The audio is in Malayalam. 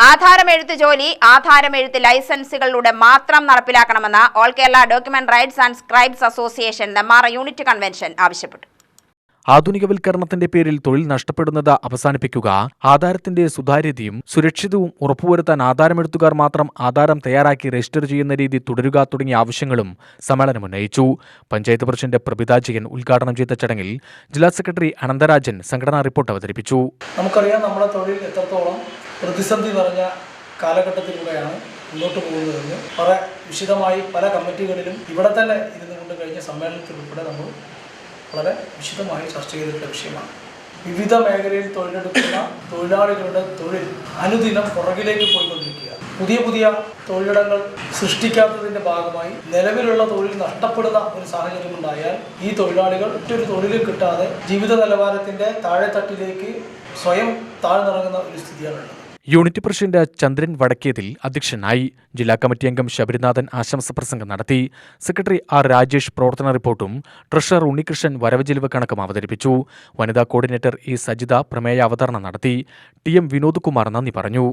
ആധാരമെഴുത്ത് ജോലി ആധാരമെഴുത്ത് ലൈസൻസുകളിലൂടെ മാത്രം നടപ്പിലാക്കണമെന്ന് all Kerala document writers and scribes association Nenmara unit convention ആവശ്യപ്പെട്ടു. ആധുനികവൽക്കരണത്തിന്റെ പേരിൽ തൊഴിൽ നഷ്ടപ്പെടുന്നത് അവസാനിപ്പിക്കുക, ആധാരത്തിന്റെ സുതാര്യതയും സുരക്ഷിതവും ഉറപ്പുവരുത്താൻ ആധാരമെഴുത്തുകാർ മാത്രം ആധാരം തയ്യാറാക്കി രജിസ്റ്റർ ചെയ്യുന്ന രീതി തുടരുക തുടങ്ങിയ ആവശ്യങ്ങളും സമ്മേളനം ഉന്നയിച്ചു. പഞ്ചായത്ത് പ്രസിഡന്റ് പ്രഭിത ജയൻ ഉദ്ഘാടനം ചെയ്ത ചടങ്ങിൽ ജില്ലാ സെക്രട്ടറി അനന്തരാജൻ സംഘടനാ റിപ്പോർട്ട് അവതരിപ്പിച്ചു. നമുക്കറിയാം, നമ്മുടെ തൊഴിൽ എത്രത്തോളം പ്രതിസന്ധി നിറഞ്ഞ കാലഘട്ടത്തിലൂടെയാണ് മുന്നോട്ട് പോകുന്നതെന്ന് വളരെ വിശദമായി പല കമ്മിറ്റികളിലും ഇവിടെ തന്നെ ഇരുന്നുകൊണ്ട് കഴിഞ്ഞ സമ്മേളനത്തിൽ ഉൾപ്പെടെ നമ്മൾ വളരെ വിശദമായി ചർച്ച ചെയ്തിട്ടുള്ള വിഷയമാണ്. വിവിധ മേഖലയിൽ തൊഴിലെടുക്കുന്ന തൊഴിലാളികളുടെ തൊഴിൽ അനുദിനം പുറകിലേക്ക് പോയിക്കൊണ്ടിരിക്കുക. പുതിയ പുതിയ തൊഴിലിടങ്ങൾ സൃഷ്ടിക്കാത്തതിൻ്റെ ഭാഗമായി നിലവിലുള്ള തൊഴിൽ നഷ്ടപ്പെടുന്ന ഒരു സാഹചര്യം ഉണ്ടായാൽ ഈ തൊഴിലാളികൾ മറ്റൊരു തൊഴിലും കിട്ടാതെ ജീവിത നിലവാരത്തിൻ്റെ താഴെത്തട്ടിലേക്ക് സ്വയം താഴ്ന്നിറങ്ങുന്ന ഒരു സ്ഥിതിയാണുള്ളത്. യൂണിറ്റ് പ്രസിഡന്റ് ചന്ദ്രൻ വടക്കേതിൽ അധ്യക്ഷനായി. ജില്ലാ കമ്മിറ്റി അംഗം ശബരിനാഥൻ ആശംസ പ്രസംഗം നടത്തി. സെക്രട്ടറി ആർ രാജേഷ് പ്രവർത്തന റിപ്പോർട്ടും ട്രഷറർ ഉണ്ണികൃഷ്ണൻ വരവ് ചെലവ് കണക്കും അവതരിപ്പിച്ചു. വനിതാ കോർഡിനേറ്റർ ഇ സജിത പ്രമേയ അവതരണം നടത്തി. ടി എം വിനോദ് കുമാർ നന്ദി പറഞ്ഞു.